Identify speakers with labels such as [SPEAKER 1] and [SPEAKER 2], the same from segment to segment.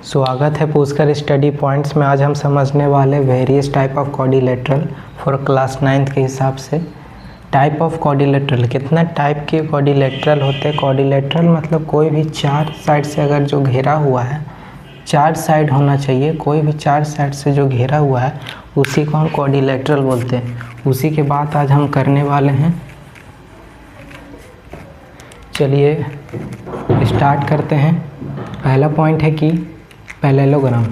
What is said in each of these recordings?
[SPEAKER 1] स्वागत है Pushkar study points में। आज हम समझने वाले various type of quadrilateral for class 9th के हिसाब से। टाइप ऑफ क्वाड्रिलेटरल, कितना टाइप के क्वाड्रिलेटरल होते हैं। क्वाड्रिलेटरल मतलब कोई भी चार साइड से अगर जो घेरा हुआ है, चार साइड होना चाहिए, कोई भी चार साइड से जो घेरा हुआ है उसी को हम क्वाड्रिलेटरल बोलते हैं। उसी के बाद आज हम करने वाले हैं। चलिए स्टार्ट करते हैं। पहला पॉइंट है कि parallelogram,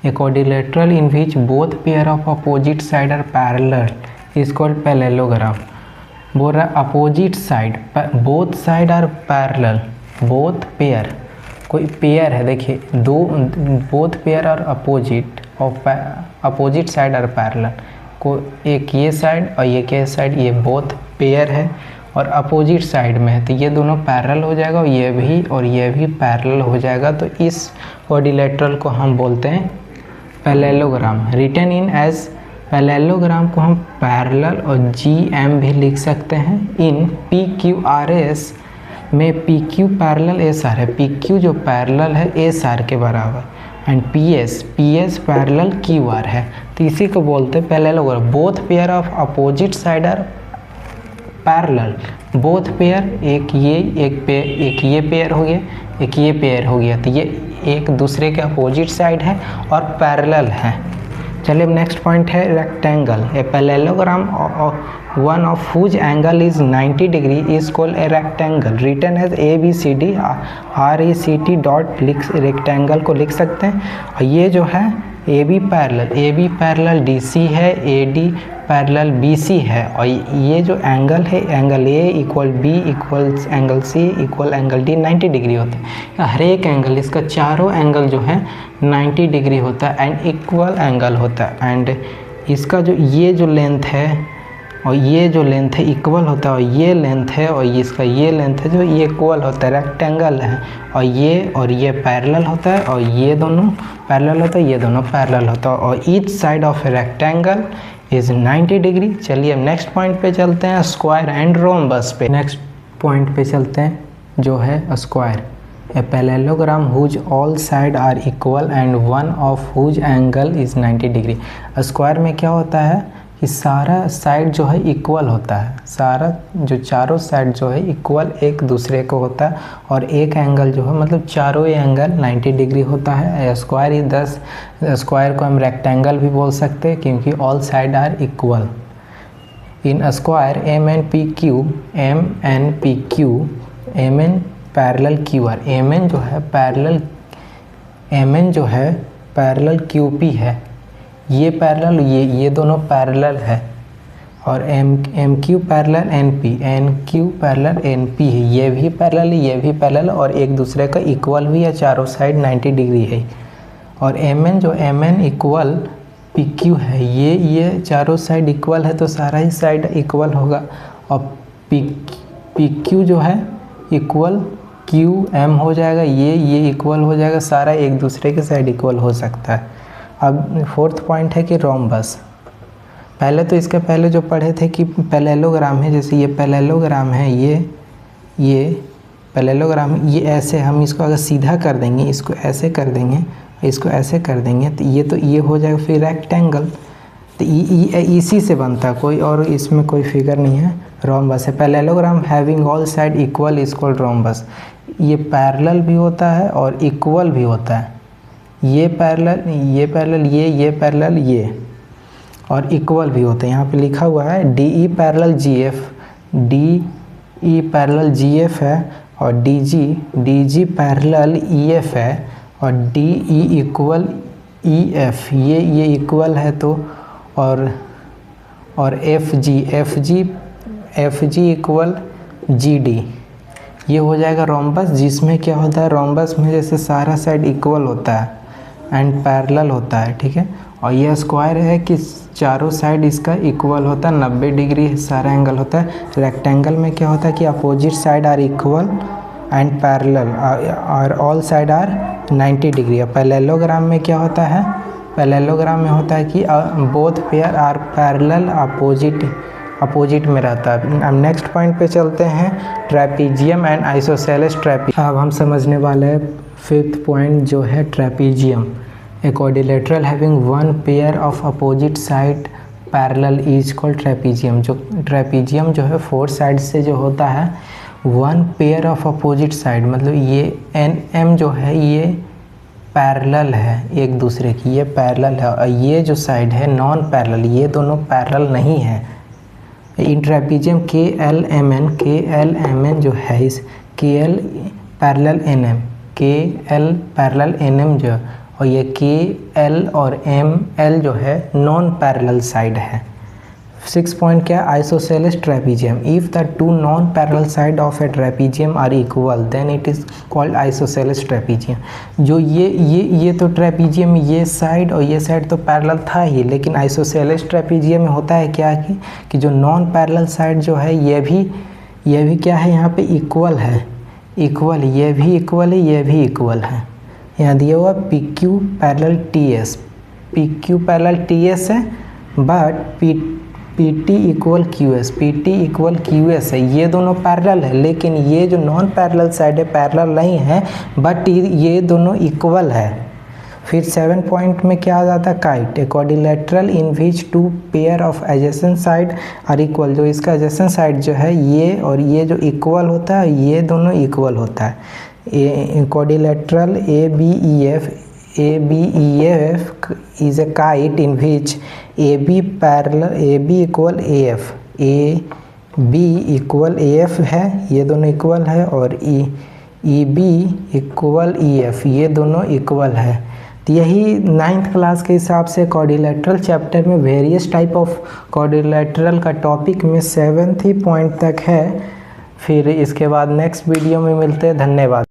[SPEAKER 1] a quadrilateral in which both pair of opposite side are parallel is called parallelogram. बोल रहा opposite side, both side are parallel, both pair, कोई पेयर है, देखिए दो, बोथ पेयर और opposite of opposite side are parallel, को एक ये साइड और ये के साइड, ये बोथ पेयर है और अपोजिट साइड में है तो ये दोनों पैरेलल हो जाएगा और ये भी पैरेलल हो जाएगा। तो इस क्वाड्रिलेटरल को हम बोलते हैं parallelogram. Written in as, parallelogram को हम पैरेलल और GM भी लिख सकते हैं। इन PQRS में PQ पैरेलल SR है, PQ जो पैरेलल है SR के बराबर, एंड PS पैरेलल QR है। तो इसी को बोलते हैं parallelogram. Both pair of opposite side are parallel, both pair, एक ये पेयर हो गया, एक ये पेयर हो गया, तो ये एक दूसरे के अपोजिट साइड है और पैरेलल है। चलिए नेक्स्ट पॉइंट है rectangle. A parallelogram one of whose angle is 90 degree is called a rectangle. Written as ABCD RECT dot rectangle को लिख सकते हैं। और ये जो है AB पैरेलल DC है, AD पैरेलल BC है, और ये जो एंगल है, angle A equal B equal angle C equal angle D 90 degree होता है। हर एक एंगल, इसका चारों एंगल जो है 90 डिग्री होता है एंड इक्वल एंगल होता है। एंड इसका जो ये जो लेंथ है और ये जो लेंथ है इक्वल होता है, और ये लेंथ है और इसका ये लेंथ है जो ये इक्वल होता है, रेक्टेंगल है, और ये पैरेलल होता है, और ये दोनों पैरेलल होता है, ये दोनों पैरेलल होता है, और each side of a rectangle is 90 degree. चलिए अब नेक्स्ट पॉइंट पे चलते हैं, स्क्वायर एंड रोम्बस पे। नेक्स्ट पॉइंट पे चलते हैं जो है square. A parallelogram whose all side are equal and one of whose angle is 90 degree. Square में क्या होता है कि सारा साइड जो है इक्वल होता है, सारा जो चारों साइड जो है इक्वल एक दूसरे को होता है, और एक एंगल जो है मतलब चारों एंगल 90 डिग्री होता है। स्क्वायर इज 10, स्क्वायर को हम रेक्टेंगल भी बोल सकते हैं क्योंकि all side are equal. In square MNPQ MN parallel QR, MN जो है पैरेलल QP है, ये पैरेलल, ये दोनों पैरेलल है, और MQ parallel NQ parallel NP है, ये भी पैरेलल है, ये भी पैरेलल, और एक दूसरे का इक्वल भी है, चारों साइड 90 डिग्री है। और MN इक्वल PQ है, ये चारों साइड इक्वल है तो सारा ही साइड इक्वल होगा, और PQ जो है इक्वल QM हो जाएगा, ये इक्वल हो जाएगा, सारा एक दूसरे के साइड इक्वल हो सकता है। अब फोर्थ पॉइंट है कि रोम्बस। पहले तो इसके पहले जो पढ़े थे कि पैरेललोग्राम है, जैसे ये पैरेललोग्राम है, ये पैरेललोग्राम, ये ऐसे हम इसको अगर सीधा कर देंगे, इसको ऐसे कर देंगे, इसको ऐसे कर देंगे तो ये हो जाएगा फिर रेक्टेंगल। तो इसी से बनता है, कोई और इसमें कोई फिगर नहीं है। रोम्बस है parallelogram having all side equal is called rhombus. ये पैरेलल भी होता है और इक्वल भी होता है, ये पैरेलल, ये पैरेलल, ये और इक्वल भी होते हैं। यहाँ पे लिखा हुआ है DE पैरेलल GF है, और DG पैरेलल EF है, और DE इक्वल EF, ये इक्वल है तो, और FG इक्वल GD, ये हो जाएगा रोम्बस। जिसमें क्या होता है, रोम्बस में जैसे सारा साइड इक्वल होता है एंड पैरेलल होता है, ठीक है। और यह स्क्वायर है कि चारों साइड इसका इक्वल होता है, 90 डिग्री सारा एंगल होता है। रेक्टेंगल में क्या होता है कि opposite side are equal and parallel, और ऑल साइड आर 90 डिग्री। और पैरेललोग्राम में क्या होता है, पैरेललोग्राम में होता है कि both pair are parallel, opposite में रहता है। अब नेक्स्ट पॉइंट पे चलते हैं, ट्रेपीजियम एंड आइसोसेलेस ट्रेपीजियम। अब हम समझने वाले हैं फिफ्थ पॉइंट जो है trapezium, a quadrilateral having one pair of opposite side parallel is called trapezium. जो ट्रेपीजियम जो है 4 साइड से जो होता है, one pair of opposite side, मतलब ये एन एम जो है ये पैरेलल है एक दूसरे की, ये पैरेलल है, और ये जो साइड है नॉन पैरेलल, ये दोनों पैरेलल नहीं है। इन ट्रेपीजियम के एल एम एन जो है, इस के एल पैरेलल एन एम, के एल पैरेलल एन एम जो, और ये के एल और एम एल जो है नॉन पैरेलल साइड है। 6 पॉइंट क्या, isosceles trapezium, if the two non parallel side of a trapezium are equal then it is called isosceles trapezium. जो ये तो ट्रेपीजियम, ये साइड और ये साइड तो पैरेलल था ही, लेकिन आइसोसेलेस ट्रेपीजियम में होता है क्या कि जो नॉन पैरेलल साइड जो है ये भी क्या है, यहाँ पे इक्वल है, इक्वल, ये भी इक्वल है, ये भी इक्वल है। यहाँ दिया हुआ P Q parallel T S, P Q parallel T S है, but P T equal Q S, P T equal Q S है, ये दोनों पैरेलल है, लेकिन ये जो नॉन पैरेलल साइड है पैरेलल नहीं है, बट ये दोनों इक्वल है। फिर 7 पॉइंट में क्या आ जाता है, kite, a quadrilateral in which two pair of adjacent side are equal. जो इसका एडजेसेंट साइड जो है ये और ये जो इक्वल होता है, ये दोनों इक्वल होता है। Quadrilateral A B E F is a kite in which A B equal A F, A B equal A F है, ये दोनों इक्वल है, और E B equal E F, ये दोनों इक्वल है। तो यही 9th क्लास के हिसाब से क्वाड्रिलेटरल चैप्टर में वेरियस टाइप ऑफ क्वाड्रिलेटरल का टॉपिक में 7th ही पॉइंट तक है। फिर इसके बाद नेक्स्ट वीडियो में मिलते हैं। धन्यवाद।